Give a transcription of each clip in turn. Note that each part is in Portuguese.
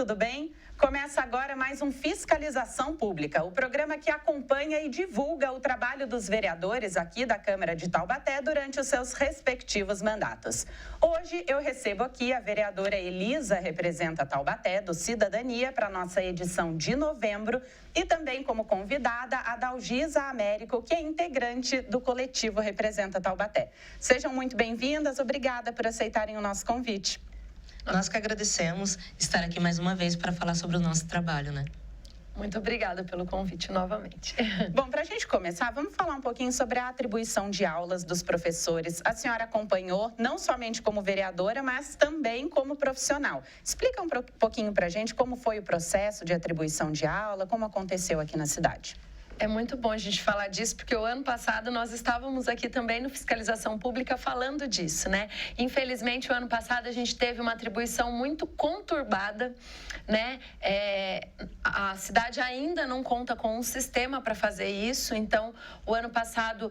tudo bem? Começa agora mais um Fiscalização Pública, o programa que acompanha e divulga o trabalho dos vereadores aqui da Câmara de Taubaté durante os seus respectivos mandatos. Hoje eu recebo aqui a vereadora Elisa, representa Taubaté, do Cidadania, para a nossa edição de novembro, e também como convidada a Dalgisa Américo, que é integrante do coletivo Representa Taubaté. Sejam muito bem-vindas, obrigada por aceitarem o nosso convite. Nós que agradecemos estar aqui mais uma vez para falar sobre o nosso trabalho, né? Muito obrigada pelo convite novamente. Bom, para a gente começar, vamos falar um pouquinho sobre a atribuição de aulas dos professores. A senhora acompanhou não somente como vereadora, mas também como profissional. Explica um pouquinho para a gente como foi o processo de atribuição de aula, como aconteceu aqui na cidade. É muito bom a gente falar disso, porque o ano passado nós estávamos aqui também no Fiscalização Pública falando disso, né? Infelizmente, o ano passado a gente teve uma atribuição muito conturbada, né? A cidade ainda não conta com um sistema para fazer isso, então, o ano passado,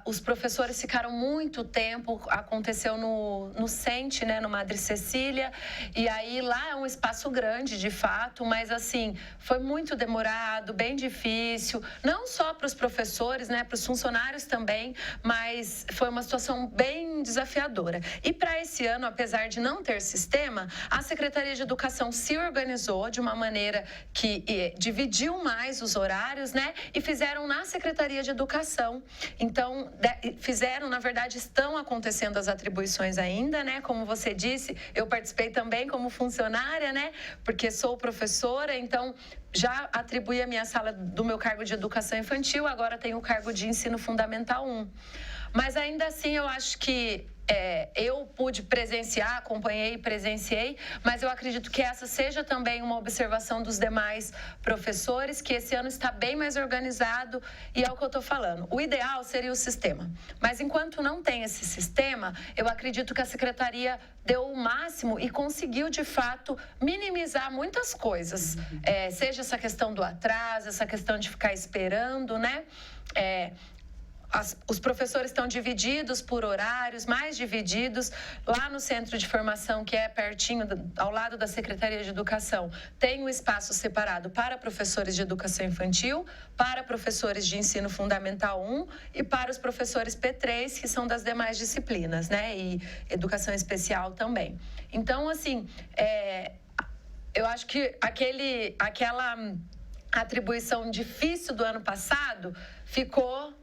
os professores ficaram muito tempo, aconteceu no CENTE, né? No Madre Cecília, e aí lá é um espaço grande, de fato, mas assim, foi muito demorado, bem difícil, não só para os professores, né, para os funcionários também, mas foi uma situação bem desafiadora. E para esse ano, apesar de não ter sistema, a Secretaria de Educação se organizou de uma maneira que dividiu mais os horários, né, e fizeram na Secretaria de Educação. Então, na verdade, estão acontecendo as atribuições ainda, né, como você disse, eu participei também como funcionária, né, porque sou professora, então já atribuí a minha sala do meu cargo de educação infantil, agora tenho o cargo de ensino fundamental 1. Mas ainda assim eu acho que eu pude presenciar, acompanhei e presenciei, mas eu acredito que essa seja também uma observação dos demais professores, que esse ano está bem mais organizado e é o que eu estou falando. O ideal seria o sistema, mas enquanto não tem esse sistema, eu acredito que a Secretaria deu o máximo e conseguiu, de fato, minimizar muitas coisas. Seja essa questão do atraso, essa questão de ficar esperando, né? Os professores estão divididos por horários, mais divididos. Lá no centro de formação, que é pertinho, ao lado da Secretaria de Educação, tem um espaço separado para professores de educação infantil, para professores de ensino fundamental 1 e para os professores P3, que são das demais disciplinas, né? E educação especial também. Então, assim, eu acho que aquela atribuição difícil do ano passado ficou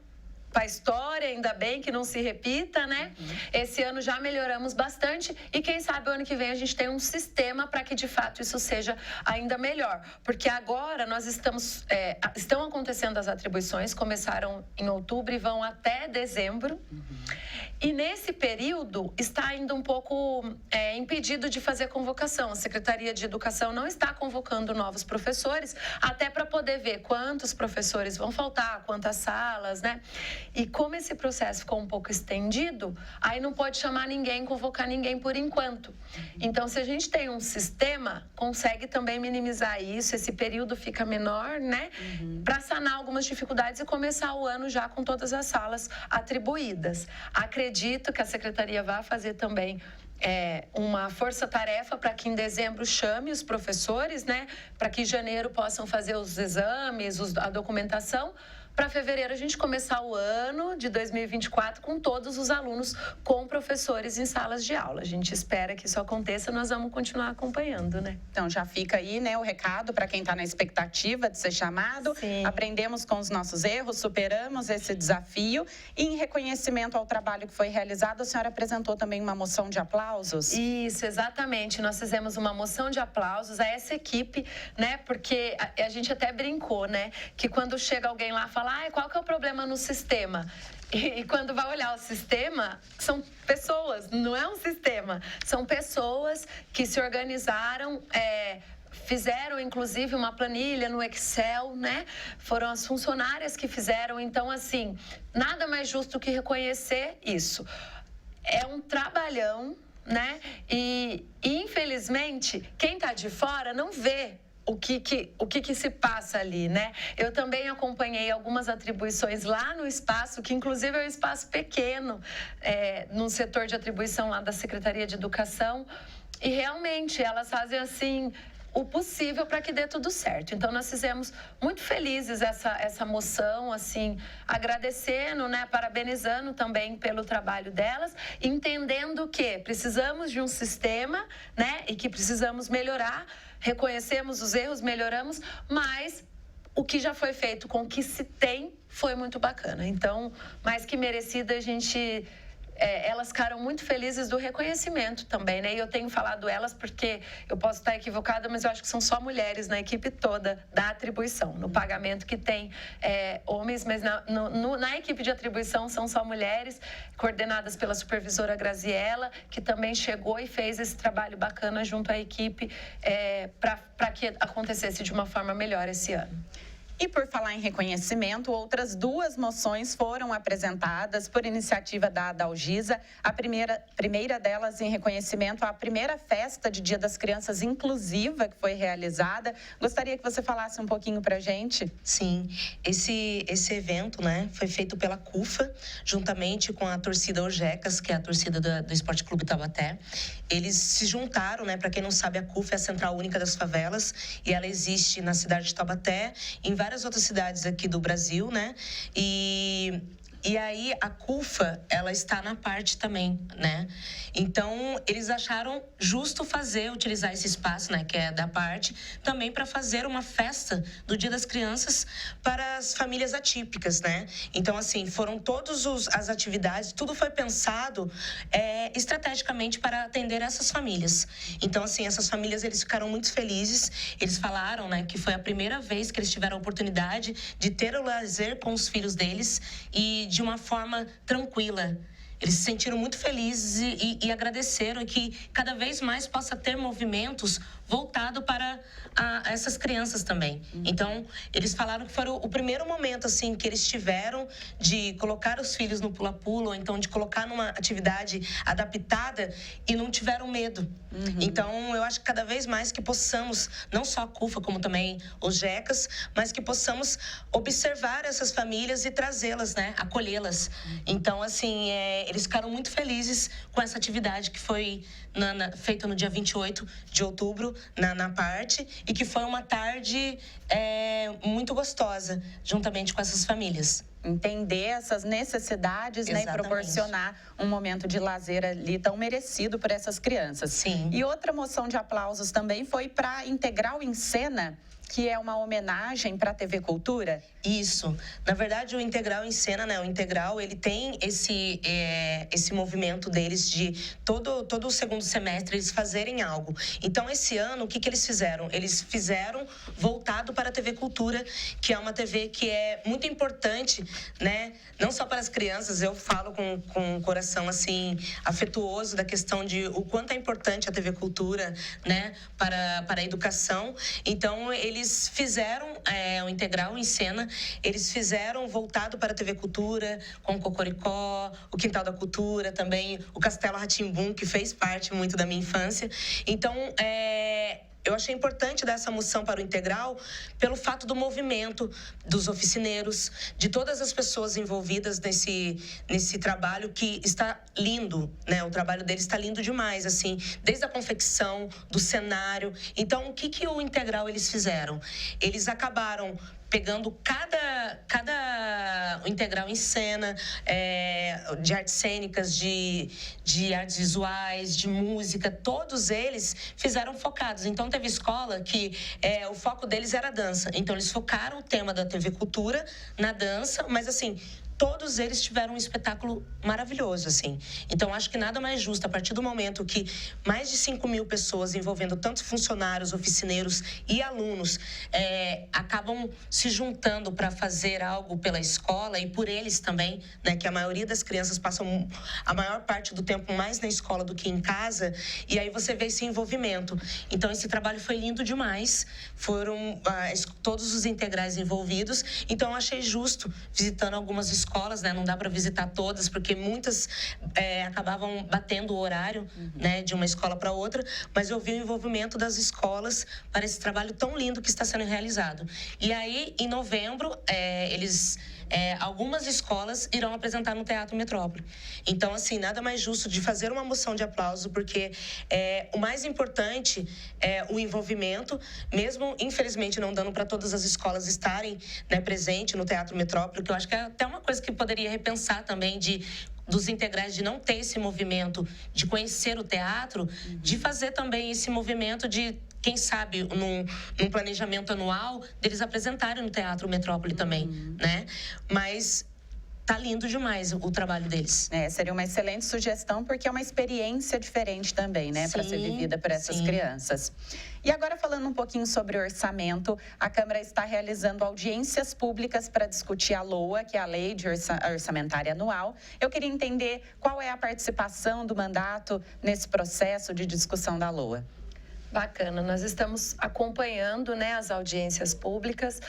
para a história, ainda bem que não se repita, né? Esse ano já melhoramos bastante e quem sabe o ano que vem a gente tem um sistema para que de fato isso seja ainda melhor. Porque agora nós estão acontecendo as atribuições, começaram em outubro e vão até dezembro. E nesse período está ainda um pouco impedido de fazer convocação. A Secretaria de Educação não está convocando novos professores, até para poder ver quantos professores vão faltar, quantas salas, né? E como esse processo ficou um pouco estendido, aí não pode chamar ninguém, convocar ninguém por enquanto. Então, se a gente tem um sistema, consegue também minimizar isso, esse período fica menor, né? Para sanar algumas dificuldades e começar o ano já com todas as salas atribuídas. Acredito que a Secretaria vai fazer também uma força-tarefa para que em dezembro chame os professores, né? Para que em janeiro possam fazer os exames, a documentação, para fevereiro a gente começar o ano de 2024 com todos os alunos com professores em salas de aula. A gente espera que isso aconteça, nós vamos continuar acompanhando, né? Então já fica aí, né, o recado para quem está na expectativa de ser chamado. Sim. Aprendemos com os nossos erros, superamos esse desafio e em reconhecimento ao trabalho que foi realizado, a senhora apresentou também uma moção de aplausos? Isso, exatamente. Nós fizemos uma moção de aplausos a essa equipe, né? Porque a gente até brincou, né? Que quando chega alguém lá e fala, qual que é o problema no sistema? E quando vai olhar o sistema, são pessoas, não é um sistema. São pessoas que se organizaram, fizeram, inclusive, uma planilha no Excel, né? Foram as funcionárias que fizeram. Então, assim, nada mais justo que reconhecer isso. É um trabalhão, né? E infelizmente, quem está de fora não vê o que se passa ali, né? Eu também acompanhei algumas atribuições lá no espaço, que inclusive é um espaço pequeno, no setor de atribuição lá da Secretaria de Educação, e realmente elas fazem assim o possível para que dê tudo certo. Então, nós fizemos muito felizes essa moção, assim, agradecendo, né, parabenizando também pelo trabalho delas, entendendo que precisamos de um sistema, né, e que precisamos melhorar, reconhecemos os erros, melhoramos, mas o que já foi feito com o que se tem foi muito bacana. Então, mais que merecida, a gente... elas ficaram muito felizes do reconhecimento também, né? E eu tenho falado elas porque eu posso estar equivocada, mas eu acho que são só mulheres na equipe toda da atribuição. No pagamento que tem homens, mas na equipe de atribuição são só mulheres, coordenadas pela supervisora Graziella, que também chegou e fez esse trabalho bacana junto à equipe para que acontecesse de uma forma melhor esse ano. E por falar em reconhecimento, outras 2 moções foram apresentadas por iniciativa da Adalgisa. A primeira delas em reconhecimento à primeira festa de Dia das Crianças inclusiva que foi realizada. Gostaria que você falasse um pouquinho para a gente. Sim, esse evento, né, foi feito pela CUFA, juntamente com a torcida Orgecas, que é a torcida do Esporte Clube Taubaté. Eles se juntaram, né, para quem não sabe, a CUFA é a Central Única das Favelas e ela existe na cidade de Taubaté, em várias outras cidades aqui do Brasil, né? E aí a CUFA, ela está na parte também, né? Então, eles acharam justo utilizar esse espaço, né, que é da parte, também para fazer uma festa do Dia das Crianças para as famílias atípicas, né? Então, assim, foram todas as atividades, tudo foi pensado estrategicamente para atender essas famílias. Então, assim, essas famílias, eles ficaram muito felizes. Eles falaram, né, que foi a primeira vez que eles tiveram a oportunidade de ter o lazer com os filhos deles e de uma forma tranquila. Eles se sentiram muito felizes e agradeceram que cada vez mais possa ter movimentos voltado para essas crianças também. Então, eles falaram que foi o primeiro momento, assim, que eles tiveram de colocar os filhos no pula-pula, ou então de colocar numa atividade adaptada e não tiveram medo. Então, eu acho que cada vez mais que possamos, não só a CUFA, como também os GECAS, mas que possamos observar essas famílias e trazê-las, né, acolhê-las. Então, assim, eles ficaram muito felizes com essa atividade que foi feita no dia 28 de outubro, na parte, e que foi uma tarde muito gostosa, juntamente com essas famílias. Entender essas necessidades, né, e proporcionar um momento de lazer ali tão merecido por essas crianças. Sim. E outra moção de aplausos também foi para a Integral em Cena, que é uma homenagem para a TV Cultura. Isso. Na verdade, o Integral em Cena, né? O Integral, ele tem esse movimento deles de todo o segundo semestre eles fazerem algo. Então, esse ano, o que eles fizeram? Eles fizeram voltado para a TV Cultura, que é uma TV que é muito importante, né? Não só para as crianças, eu falo com um coração, assim, afetuoso da questão de o quanto é importante a TV Cultura, né? Para a educação. Então, eles fizeram o Integral em Cena. Eles fizeram voltado para a TV Cultura, com o Cocoricó, o Quintal da Cultura, também o Castelo Rá-Tim-Bum, que fez parte muito da minha infância. Então, eu achei importante dar essa moção para o Integral pelo fato do movimento dos oficineiros, de todas as pessoas envolvidas nesse trabalho que está lindo, né? O trabalho deles está lindo demais, assim, desde a confecção, do cenário. Então, o que o Integral eles fizeram? Eles acabaram pegando cada Integral em Cena, de artes cênicas, de artes visuais, de música, todos eles fizeram focados. Então, teve escola que o foco deles era a dança. Então, eles focaram o tema da TV Cultura na dança, mas, assim, todos eles tiveram um espetáculo maravilhoso, assim. Então, acho que nada mais justo, a partir do momento que mais de 5.000 pessoas, envolvendo tanto funcionários, oficineiros e alunos, acabam se juntando para fazer algo pela escola e por eles também, né? Que a maioria das crianças passam a maior parte do tempo mais na escola do que em casa, e aí você vê esse envolvimento. Então, esse trabalho foi lindo demais, foram todos os integrais envolvidos, então eu achei justo, visitando algumas escolas, né? Não dá para visitar todas, porque muitas acabavam batendo o horário, né? De uma escola para outra, mas eu vi o envolvimento das escolas para esse trabalho tão lindo que está sendo realizado. E aí, em novembro, eles algumas escolas irão apresentar no Teatro Metrópole. Então, assim, nada mais justo de fazer uma moção de aplauso, porque o mais importante é o envolvimento, mesmo, infelizmente, não dando para todas as escolas estarem, né, presentes no Teatro Metrópole, que eu acho que é até uma coisa que poderia repensar também dos integrantes de não ter esse movimento de conhecer o teatro, de fazer também esse movimento de, quem sabe, num planejamento anual, deles apresentarem no Teatro Metrópole também, né? Mas tá lindo demais o trabalho deles. Seria uma excelente sugestão, porque é uma experiência diferente também, né? Para ser vivida por essas crianças. E agora, falando um pouquinho sobre orçamento, a Câmara está realizando audiências públicas para discutir a LOA, que é a Lei de Orçamentária Anual. Eu queria entender qual é a participação do mandato nesse processo de discussão da LOA. Bacana, nós estamos acompanhando, né, as audiências públicas.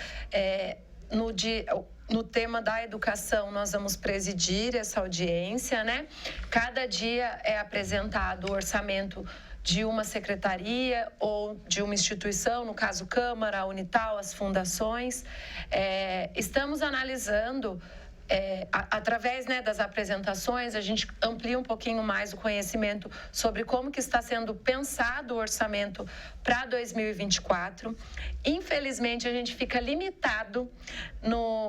No tema da educação, nós vamos presidir essa audiência, né? Cada dia é apresentado o orçamento de uma secretaria ou de uma instituição, no caso Câmara, a Unital, as fundações. Estamos analisando, através, né, das apresentações, a gente amplia um pouquinho mais o conhecimento sobre como que está sendo pensado o orçamento para 2024. Infelizmente, a gente fica limitado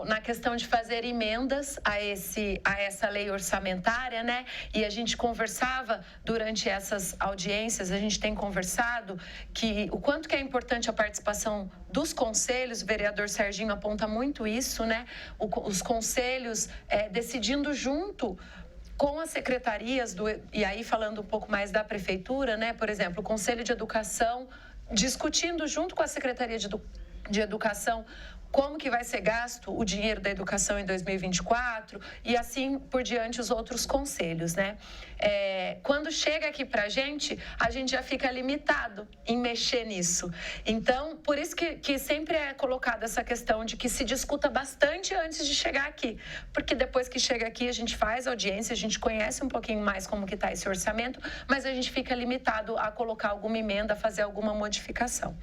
na questão de fazer emendas a essa lei orçamentária, né? E a gente conversava durante essas audiências, a gente tem conversado que o quanto que é importante a participação dos conselhos. O vereador Serginho aponta muito isso, né? Os conselhos decidindo junto com as secretarias, e aí falando um pouco mais da prefeitura, né? Por exemplo, o Conselho de Educação discutindo junto com a Secretaria de Educação como que vai ser gasto o dinheiro da educação em 2024 e assim por diante os outros conselhos, né? Quando chega aqui para a gente já fica limitado em mexer nisso. Então, por isso que sempre é colocada essa questão de que se discuta bastante antes de chegar aqui, porque depois que chega aqui a gente faz audiência, a gente conhece um pouquinho mais como que está esse orçamento, mas a gente fica limitado a colocar alguma emenda, a fazer alguma modificação.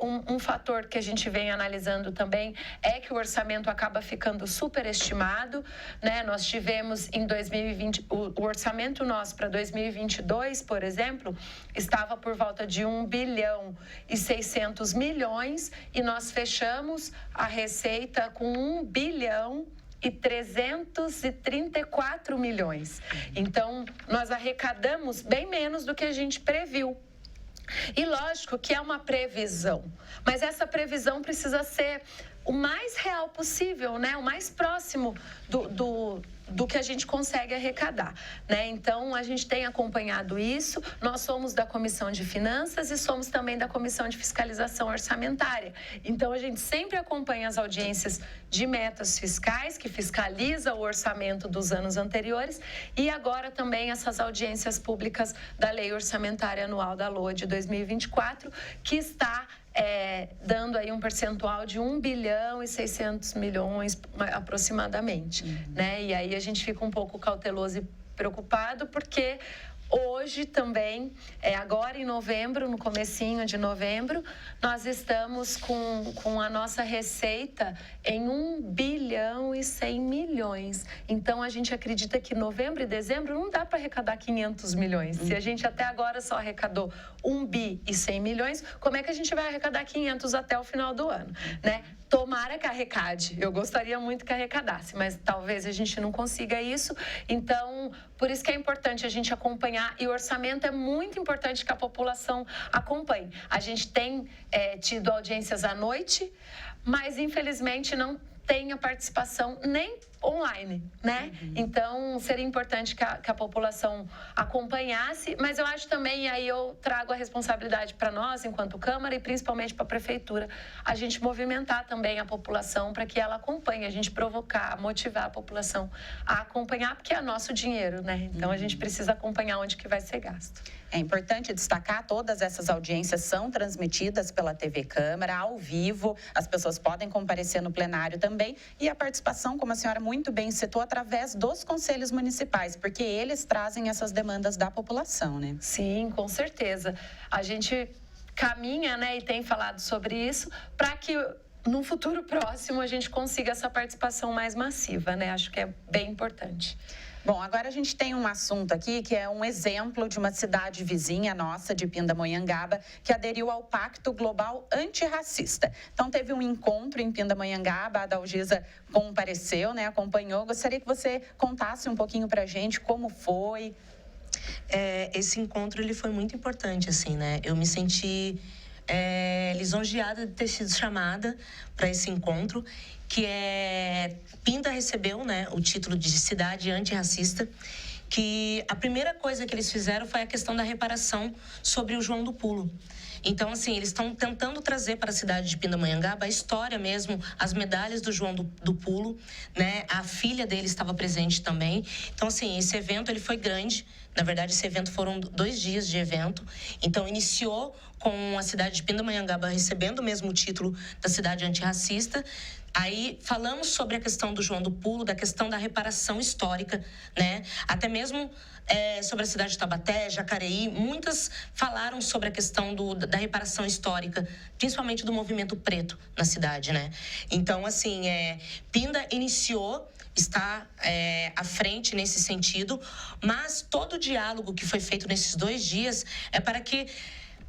Um fator que a gente vem analisando também é que o orçamento acaba ficando superestimado, né? Nós tivemos em 2020, o orçamento nosso para 2022, por exemplo, estava por volta de 1 bilhão e 600 milhões e nós fechamos a receita com 1 bilhão e 334 milhões. Então, nós arrecadamos bem menos do que a gente previu. E lógico que é uma previsão, mas essa previsão precisa ser o mais real possível, né? O mais próximo do que a gente consegue arrecadar, né? Então, a gente tem acompanhado isso. Nós somos da Comissão de Finanças e somos também da Comissão de Fiscalização Orçamentária. Então, a gente sempre acompanha as audiências de metas fiscais, que fiscaliza o orçamento dos anos anteriores, e agora também essas audiências públicas da Lei Orçamentária Anual da LOA de 2024, que está dando aí um percentual de 1 bilhão e 600 milhões aproximadamente, né? E aí a gente fica um pouco cauteloso e preocupado, porque hoje também, agora em novembro, no comecinho de novembro, nós estamos com a nossa receita em 1 bilhão e 100 milhões. Então, a gente acredita que novembro e dezembro não dá para arrecadar 500 milhões. Se a gente até agora só arrecadou 1 bi e 100 milhões, como é que a gente vai arrecadar 500 até o final do ano, né? Tomara que arrecade. Eu gostaria muito que arrecadasse, mas talvez a gente não consiga isso. Então, por isso que é importante a gente acompanhar, e o orçamento é muito importante que a população acompanhe. A gente tem tido audiências à noite, mas infelizmente não tem a participação nem online, né? Então, seria importante que a população acompanhasse, mas eu acho também, e aí eu trago a responsabilidade para nós, enquanto Câmara, e principalmente para a Prefeitura, a gente movimentar também a população para que ela acompanhe, a gente provocar, motivar a população a acompanhar, porque é nosso dinheiro, né? Então, a gente precisa acompanhar onde que vai ser gasto. É importante destacar, todas essas audiências são transmitidas pela TV Câmara, ao vivo, as pessoas podem comparecer no plenário também, e a participação, como a senhora muito bem citou, através dos conselhos municipais, porque eles trazem essas demandas da população, né? Sim, com certeza. A gente caminha, né, e tem falado sobre isso, para que no futuro próximo a gente consiga essa participação mais massiva, né? Acho que é bem importante. Bom, agora a gente tem um assunto aqui que é um exemplo de uma cidade vizinha nossa, de Pindamonhangaba, que aderiu ao Pacto Global Antirracista. Então, teve um encontro em Pindamonhangaba, a Dalgisa compareceu, né, acompanhou. Gostaria que você contasse um pouquinho pra gente como foi. Esse encontro, ele foi muito importante, assim, né? Eu me senti lisonjeada de ter sido chamada para esse encontro, que Pinda recebeu, né, o título de cidade antirracista, que a primeira coisa que eles fizeram foi a questão da reparação sobre o João do Pulo. Então, assim, eles estão tentando trazer para a cidade de Pindamonhangaba a história mesmo, as medalhas do João do Pulo, né? A filha dele estava presente também. Então, assim, esse evento, ele foi grande. Na verdade, esse evento foram 2 dias de evento. Então, iniciou com a cidade de Pindamonhangaba recebendo mesmo o título da cidade antirracista. Aí falamos sobre a questão do João do Pulo, da questão da reparação histórica, né? Até mesmo sobre a cidade de Taubaté, Jacareí, muitas falaram sobre a questão da reparação histórica, principalmente do movimento preto na cidade, né? Então, assim, Pinda iniciou, está à frente nesse sentido, mas todo o diálogo que foi feito nesses 2 dias é para que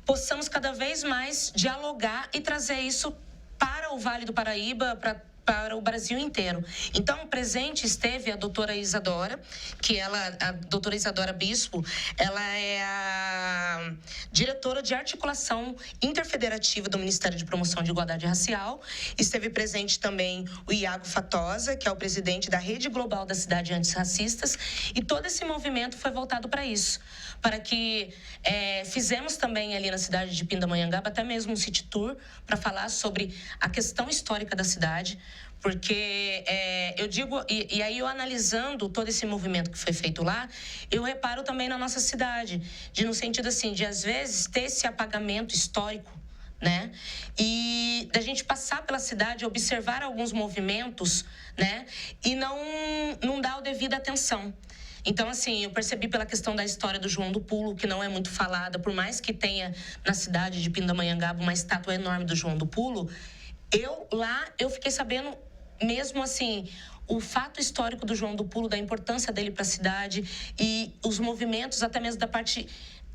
possamos cada vez mais dialogar e trazer isso para o Vale do Paraíba, para o Brasil inteiro. Então, presente esteve a doutora Isadora, a doutora Isadora Bispo, ela é a diretora de articulação interfederativa do Ministério de Promoção de Igualdade Racial. Esteve presente também o Iago Fatosa, que é o presidente da Rede Global da Cidade Antirracistas, e todo esse movimento foi voltado para isso, para que fizemos também ali na cidade de Pindamonhangaba até mesmo um city tour para falar sobre a questão histórica da cidade, porque eu digo, e aí eu analisando todo esse movimento que foi feito lá, eu reparo também na nossa cidade, no sentido assim, de às vezes ter esse apagamento histórico, né? E da gente passar pela cidade, observar alguns movimentos, né? E não dar a devida atenção. Então, assim, eu percebi pela questão da história do João do Pulo, que não é muito falada, por mais que tenha na cidade de Pindamonhangaba uma estátua enorme do João do Pulo, eu fiquei sabendo mesmo assim o fato histórico do João do Pulo, da importância dele para a cidade e os movimentos até mesmo da parte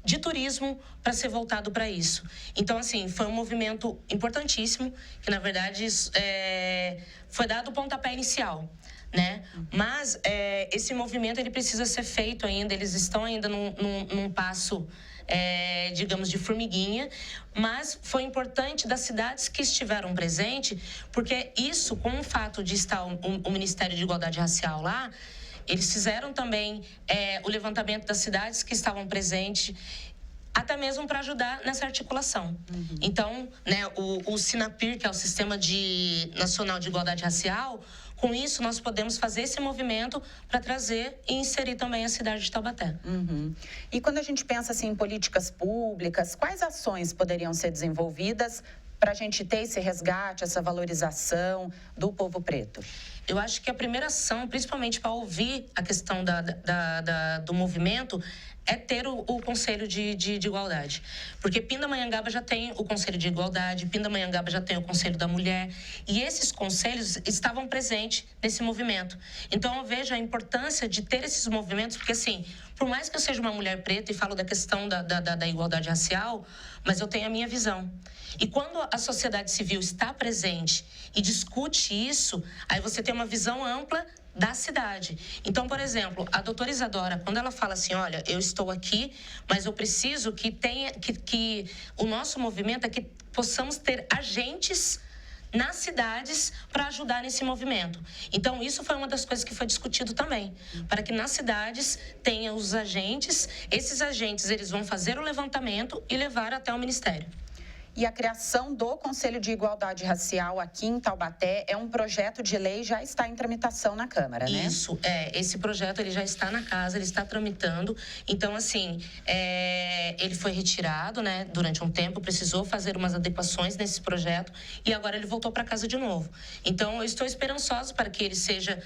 de turismo para ser voltado para isso. Então, assim, foi um movimento importantíssimo, que na verdade foi dado o pontapé inicial, né? Mas esse movimento ele precisa ser feito ainda, eles estão ainda num passo, digamos, de formiguinha, mas foi importante das cidades que estiveram presentes, porque isso, com o fato de estar o Ministério de Igualdade Racial lá, eles fizeram também o levantamento das cidades que estavam presentes, até mesmo para ajudar nessa articulação. Uhum. Então, né, o SINAPIR, que é o Sistema Nacional de Igualdade Racial, com isso nós podemos fazer esse movimento para trazer e inserir também a cidade de Taubaté. Uhum. E quando a gente pensa assim, em políticas públicas, quais ações poderiam ser desenvolvidas para a gente ter esse resgate, essa valorização do povo preto? Eu acho que a primeira ação, principalmente para ouvir a questão do movimento, é ter o Conselho de Igualdade. Porque Pindamonhangaba já tem o Conselho de Igualdade, Pindamonhangaba já tem o Conselho da Mulher, e esses conselhos estavam presentes nesse movimento. Então, eu vejo a importância de ter esses movimentos, porque, assim, por mais que eu seja uma mulher preta e falo da questão da igualdade racial, mas eu tenho a minha visão. E quando a sociedade civil está presente e discute isso, aí você tem uma visão ampla da cidade. Então, por exemplo, a doutora Isadora, quando ela fala assim, olha, eu estou aqui, mas eu preciso que o nosso movimento é que possamos ter agentes nas cidades para ajudar nesse movimento. Então, isso foi uma das coisas que foi discutido também, para que nas cidades tenha os agentes, esses agentes eles vão fazer o levantamento e levar até o Ministério. E a criação do Conselho de Igualdade Racial aqui em Taubaté é um projeto de lei, já está em tramitação na Câmara, né? Isso, esse projeto ele já está na casa, ele está tramitando. Então, assim, ele foi retirado, né, durante um tempo, precisou fazer umas adequações nesse projeto e agora ele voltou para casa de novo. Então, eu estou esperançosa para que ele seja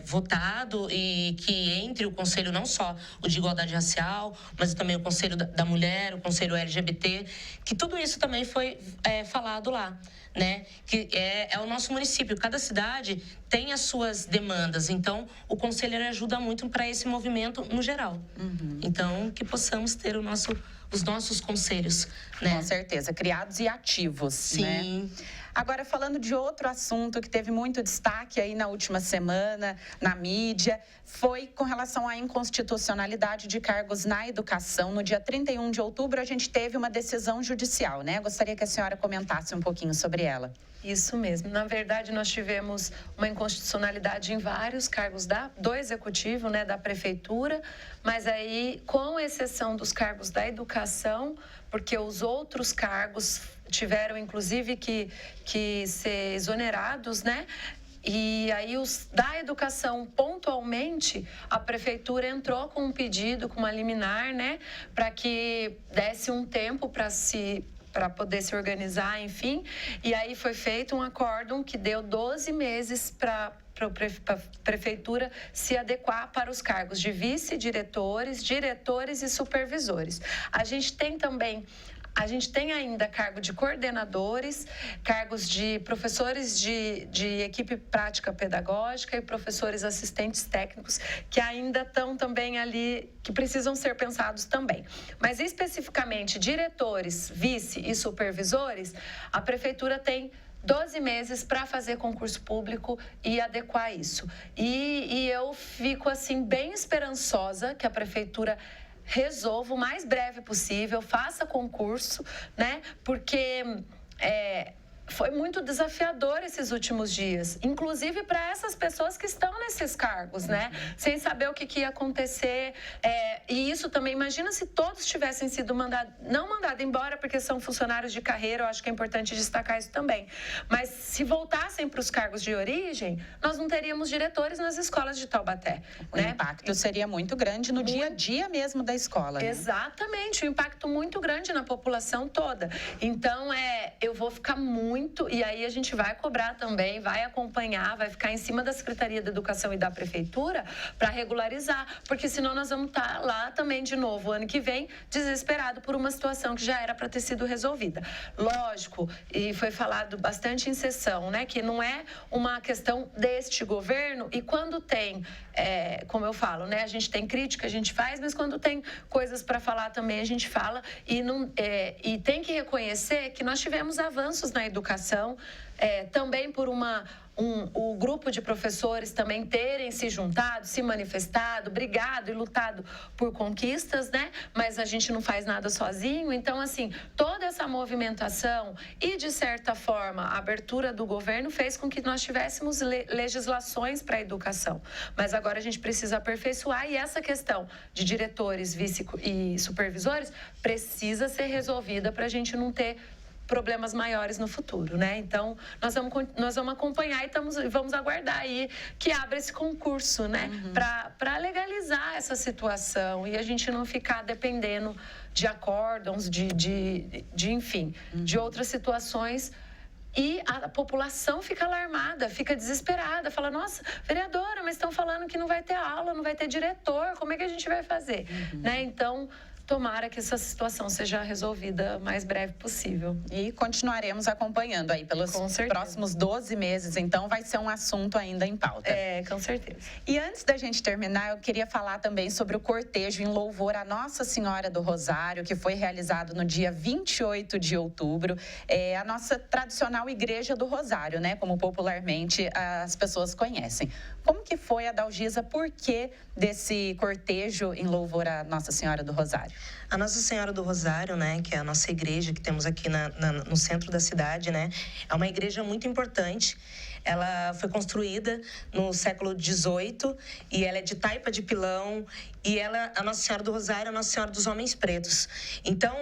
votado e que entre o Conselho não só o de Igualdade Racial, mas também o Conselho da Mulher, o Conselho LGBT, que tudo isso também foi falado lá, né? Que é o nosso município, cada cidade tem as suas demandas, então o conselho ajuda muito para esse movimento no geral. Então, que possamos ter os nossos conselhos, né? Com certeza, criados e ativos, Sim. né? Agora, falando de outro assunto que teve muito destaque aí na última semana, na mídia, foi com relação à inconstitucionalidade de cargos na educação. No dia 31 de outubro, a gente teve uma decisão judicial, né? Gostaria que a senhora comentasse um pouquinho sobre ela. Isso mesmo. Na verdade, nós tivemos uma inconstitucionalidade em vários cargos do executivo, né, da prefeitura, mas aí, com exceção dos cargos da educação, porque os outros cargos tiveram, inclusive, que ser exonerados, né? E aí, os da educação, pontualmente, a prefeitura entrou com um pedido, com uma liminar, né, para que desse um tempo para poder se organizar, enfim. E aí foi feito um acórdão que deu 12 meses para a prefeitura se adequar para os cargos de vice-diretores, diretores e supervisores. A gente tem ainda cargo de coordenadores, cargos de professores de equipe prática pedagógica e professores assistentes técnicos, que ainda estão também ali, que precisam ser pensados também. Mas, especificamente, diretores, vice e supervisores, a prefeitura tem 12 meses para fazer concurso público e adequar isso. E eu fico, assim, bem esperançosa que a prefeitura resolva o mais breve possível, faça concurso, né? Porque foi muito desafiador esses últimos dias, inclusive para essas pessoas que estão nesses cargos, né? Sem saber o que ia acontecer. E isso também, imagina se todos tivessem sido não mandados embora porque são funcionários de carreira, eu acho que é importante destacar isso também. Mas se voltassem para os cargos de origem, nós não teríamos diretores nas escolas de Taubaté. O impacto seria muito grande no dia a dia mesmo da escola. Né? Exatamente, um impacto muito grande na população toda. Então, eu vou ficar muito, e aí a gente vai cobrar também, vai acompanhar, vai ficar em cima da Secretaria da Educação e da Prefeitura para regularizar, porque senão nós vamos estar lá também de novo, ano que vem, desesperado por uma situação que já era para ter sido resolvida. Lógico, e foi falado bastante em sessão, né, que não é uma questão deste governo, e quando tem, como eu falo, né, a gente tem crítica, a gente faz, mas quando tem coisas para falar também a gente fala, e tem que reconhecer que nós tivemos avanços na educação, também por o grupo de professores também terem se juntado, se manifestado, brigado e lutado por conquistas, né? Mas a gente não faz nada sozinho. Então, assim, toda essa movimentação e, de certa forma, a abertura do governo fez com que nós tivéssemos legislações para a educação. Mas agora a gente precisa aperfeiçoar, e essa questão de diretores, vice e supervisores precisa ser resolvida para a gente não ter problemas maiores no futuro, né? Então, nós vamos acompanhar e vamos aguardar aí que abra esse concurso, né? Para legalizar essa situação e a gente não ficar dependendo de acórdãos, enfim, de outras situações. E a população fica alarmada, fica desesperada, fala, nossa, vereadora, mas estão falando que não vai ter aula, não vai ter diretor, como é que a gente vai fazer? Né? Então, tomara que essa situação seja resolvida o mais breve possível. E continuaremos acompanhando aí pelos próximos 12 meses, então vai ser um assunto ainda em pauta. Com certeza. E antes da gente terminar, eu queria falar também sobre o cortejo em louvor a Nossa Senhora do Rosário, que foi realizado no dia 28 de outubro. A nossa tradicional Igreja do Rosário, né? Como popularmente as pessoas conhecem. Como que foi, Adalgisa? Por que desse cortejo em louvor a Nossa Senhora do Rosário? A Nossa Senhora do Rosário, né, que é a nossa igreja que temos aqui no centro da cidade, né, é uma igreja muito importante. Ela foi construída no século XVIII e ela é de taipa de pilão, e a Nossa Senhora do Rosário é a Nossa Senhora dos Homens Pretos. Então,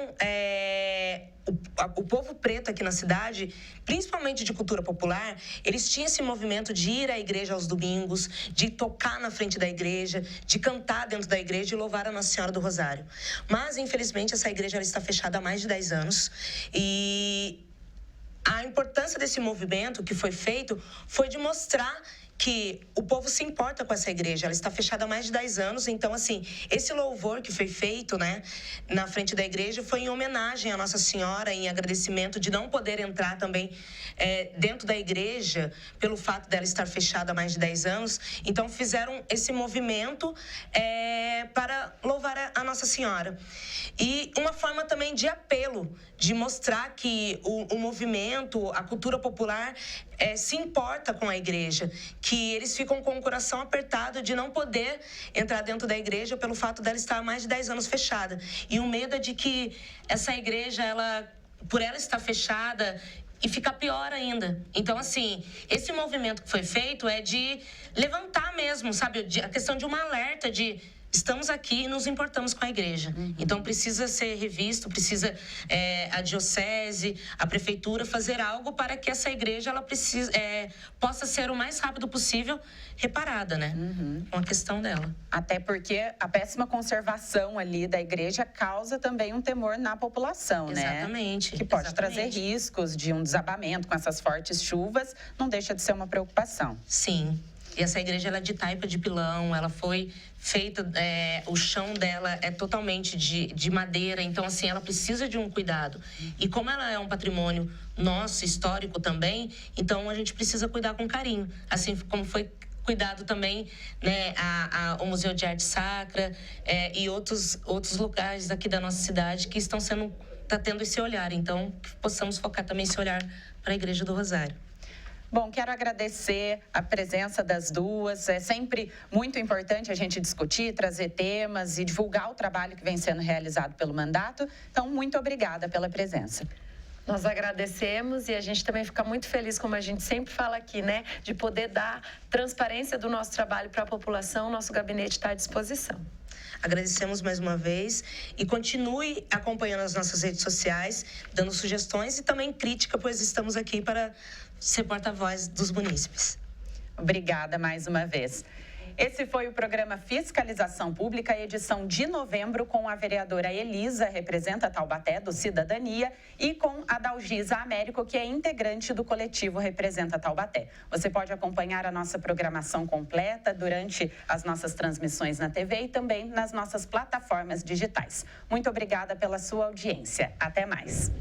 o povo preto aqui na cidade, principalmente de cultura popular, eles tinham esse movimento de ir à igreja aos domingos, de tocar na frente da igreja, de cantar dentro da igreja e louvar a Nossa Senhora do Rosário. Mas, infelizmente, essa igreja ela está fechada há mais de 10 anos e a importância desse movimento que foi feito foi de mostrar que o povo se importa com essa igreja. Ela está fechada há mais de 10 anos, então, assim, esse louvor que foi feito, né, na frente da igreja foi em homenagem à Nossa Senhora, em agradecimento de não poder entrar também dentro da igreja, pelo fato dela estar fechada há mais de 10 anos. Então, fizeram esse movimento para louvar a Nossa Senhora. E uma forma também de apelo, de mostrar que o movimento, a cultura popular se importa com a igreja, que eles ficam com o coração apertado de não poder entrar dentro da igreja pelo fato dela estar há mais de 10 anos fechada. E o medo é de que essa igreja, por ela estar fechada, e ficar pior ainda. Então, assim, esse movimento que foi feito é de levantar mesmo, sabe? A questão de uma alerta de... Estamos aqui e nos importamos com a igreja. Então, precisa ser revisto, precisa a diocese, a prefeitura fazer algo para que essa igreja possa ser o mais rápido possível reparada, né? Com a questão dela. Até porque a péssima conservação ali da igreja causa também um temor na população, né? Exatamente. Que pode trazer riscos de um desabamento com essas fortes chuvas, não deixa de ser uma preocupação. Sim. E essa igreja, ela é de taipa de pilão, ela foi feita, o chão dela é totalmente de madeira, então, assim, ela precisa de um cuidado. E como ela é um patrimônio nosso, histórico também, então a gente precisa cuidar com carinho. Assim como foi cuidado também, né, o Museu de Arte Sacra e outros lugares aqui da nossa cidade que tá tendo esse olhar. Então, que possamos focar também esse olhar para a Igreja do Rosário. Bom, quero agradecer a presença das duas. É sempre muito importante a gente discutir, trazer temas e divulgar o trabalho que vem sendo realizado pelo mandato. Então, muito obrigada pela presença. Nós agradecemos e a gente também fica muito feliz, como a gente sempre fala aqui, né, de poder dar transparência do nosso trabalho para a população. Nosso gabinete está à disposição. Agradecemos mais uma vez e continue acompanhando as nossas redes sociais, dando sugestões e também crítica, pois estamos aqui para ser porta-voz dos munícipes. Obrigada mais uma vez. Esse foi o programa Fiscalização Pública, edição de novembro, com a vereadora Elisa, representa Taubaté, do Cidadania, e com a Dalgisa Américo, que é integrante do coletivo Representa Taubaté. Você pode acompanhar a nossa programação completa durante as nossas transmissões na TV e também nas nossas plataformas digitais. Muito obrigada pela sua audiência. Até mais.